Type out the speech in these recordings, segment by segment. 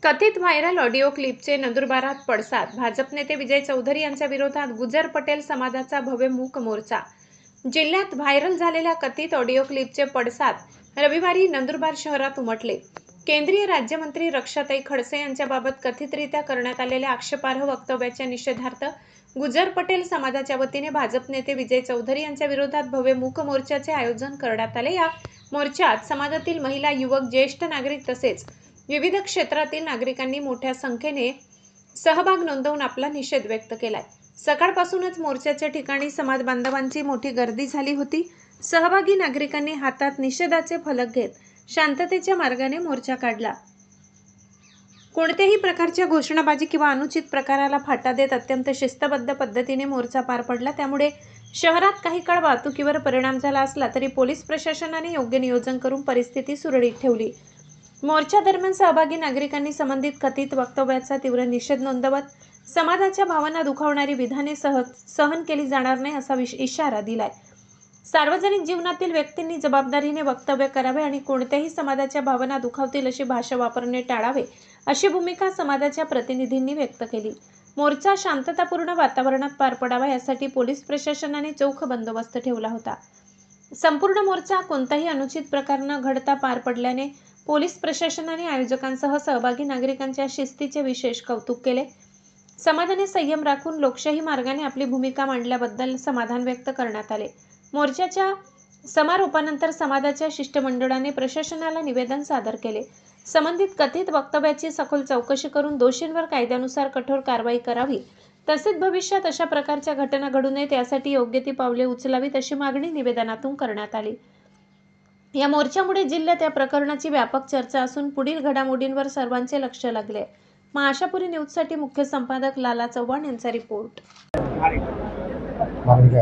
कथित viral audio क्लिपचे नंदुरबारात पडसाद. भाजप नेते विजय चौधरी यांच्या विरोधात गुजर पटेल समाजाचा भव्य मूक मोर्चा. जिल्ह्यात व्हायरल झालेल्या कथित ऑडिओ क्लिपचे पडसाद रविवारी नंदुरबार शहरात उमटले. केंद्रीय राज्यमंत्री रक्षाताई खडसे यांच्याबाबत कथितरित्या करण्यात आलेल्या आक्षेपार्ह वक्तव्याच्या निषेधार्थ गुजर पटेल समाजाच्या वतीने भाजप नेते विजय चौधरी यांच्या विरोधात भव्य मूक मोर्चाचे आयोजन करण्यात आले. या मोर्चात समाजातील महिला, युवक, ज्येष्ठ नागरिक तसेच विविध क्षेत्रातील नागरिकांनी मोठ्या संख्येने सहभाग नोंदवून आपला निषेध व्यक्त केलाय. सकाळपासूनच मोर्चाच्या ठिकाणी समाज बांधवांची मोठी गर्दी झाली होती. सहभागी नागरिकांनी हातात निषेधाचे फलक घेत शांततेच्या मार्गाने मोर्चा काढला. कोणत्याही प्रकारच्या घोषणाबाजी किंवा अनुचित प्रकाराला फाटा देत अत्यंत शिस्तबद्ध पद्धतीने मोर्चा पार पडला. त्यामुळे शहरात काही काळ वाहतुकीवर परिणाम झाला असला तरी पोलीस प्रशासनाने योग्य नियोजन करून परिस्थिती सुरळीत ठेवली. मोर्चा दरम्यान सहभागी नागरिकांनी संबंधित कथित वक्तव्याचा तीव्र निषेध नोंदवत समाजाच्या भावना दुखावणारी विधाने सहन केली जाणार नाही असा इशारा दिलाय. सार्वजनिक जीवनातील व्यक्तींनी जबाबदारीने वक्तव्य करावे आणि कोणत्याही समाजाच्या भावना दुखावतील अशी भाषा वापरणे टाळावे अशी भूमिका समाजाच्या प्रतिनिधींनी व्यक्त केली. मोर्चा शांततापूर्ण वातावरणात पार पडावा यासाठी पोलीस प्रशासनाने चोख बंदोबस्त ठेवला होता. संपूर्ण मोर्चा कोणताही अनुचित प्रकार न घडता पार पडल्याने पोलीस प्रशासनाने आयोजकांसह सहभागी नागरिकांच्या शिस्तीचे विशेष कौतुक केले. समाजाने संयम राखून लोकशाही मार्गाने आपली भूमिका मांडल्याबद्दल समाधान व्यक्त करण्यात आले. मोर्चाच्या समारोपानंतर समाजाच्या शिष्टमंडळाने प्रशासनाला निवेदन सादर केले. संबंधित कथित वक्तव्याची सखोल चौकशी करून दोषींवर कायद्यानुसार कठोर कारवाई करावी तसेच भविष्यात अशा प्रकारच्या घटना घडू नयेत यासाठी योग्य ती पावले उचलावीत अशी मागणी निवेदनातून करण्यात आली. या मोर्चामुळे जिल्ह्यात या प्रकरणाची व्यापक चर्चा असून पुढील घडामोडींवर सर्वांचे लक्ष लागले. महाआशापुरी न्यूजसाठी मुख्य संपादक लाला चव्हाण यांचा रिपोर्ट.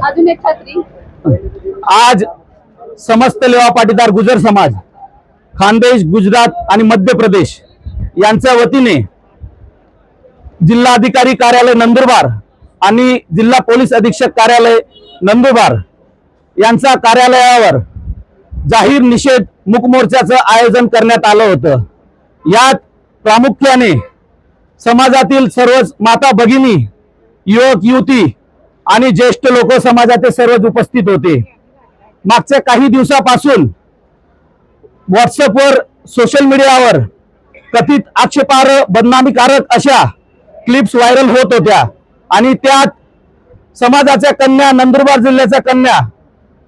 अजून एक खात्री. आज समस्त लेवा पाटीदार गुजर समाज खानदेश, गुजरात आणि मध्य प्रदेश यांच्या वतीने जिल्हाधिकारी कार्यालय नंदुरबार आणि जिल्हा पोलीस अधीक्षक कार्यालय नंदुरबार यांच्या कार्यालयावर जाहीर निषेध मूक मोर्चाचं आयोजन करण्यात आलं होतं. यात प्रामुख्याने समाजातील सर्वच माता भगिनी, युवक युवती आणि ज्येष्ठ लोक समाजाचे सर्वच उपस्थित होते. मागच्या काही दिवसापासून व्हॉट्सअपवर, सोशल मीडियावर कथित आक्षेपार्ह, बदनामीकारक अशा क्लिप्स व्हायरल होत होत्या आणि त्यात समाजाच्या कन्या, नंदुरबार जिल्ह्याच्या कन्या,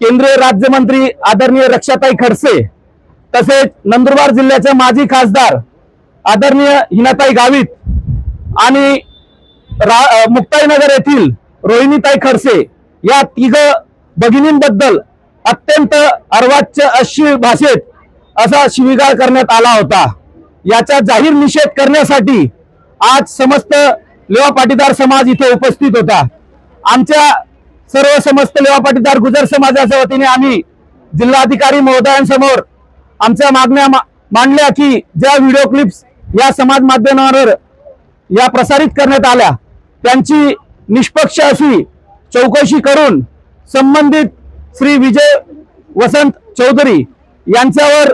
केंद्रीय राज्यमंत्री आदरणीय रक्षाताई खडसे तसेच नंदुरबार जिल्ह्याचे माजी खासदार आदरणीय हिनाताई गावित आणि मुक्ताईनगर येथील रोहिणीताई खडसे या तिघ भगिनींबद्दल अत्यंत अर्वाच्य अश्लील भाषेत असा शिवीगाळ करण्यात आला होता. याचा जाहीर निषेध करण्यासाठी आज समस्त लेवा पाटीदार समाज इथे उपस्थित होता. आमच्या सर्व समस्त लेवा पाटीदार गुजर समाजाच्या वतीने आम्ही जिल्हाधिकारी महोदयांसमोर आमच्या मागण्या मांडल्या की ज्या व्हिडिओ क्लिप्स या समाज माध्यमांवर या प्रसारित करण्यात आल्या त्यांची निष्पक्ष अशी चौकशी करून संबंधित श्री विजय वसंत चौधरी यांच्यावर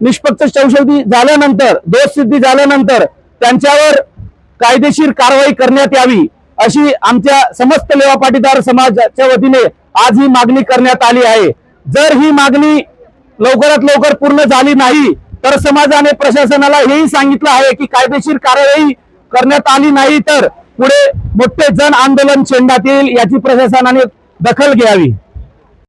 निष्पक्ष चौकशी झाल्यानंतर, दोषसिद्धी झाल्यानंतर त्यांच्यावर कायदेशीर कारवाई करण्यात यावी अशी आमच्या समस्त लेवा पाटीदार समाजाच्या वतीने आज ही मागणी करण्यात आली आहे. जर ही मागणी लवकरात लवकर पूर्ण झाली नाही तर समाजाने प्रशासनाला हेही सांगितलं आहे की कायदेशीर कारवाई करण्यात आली नाही तर पुढे मोठे जन आंदोलन छेडण्यात येईल, याची प्रशासनाने दखल घ्यावी.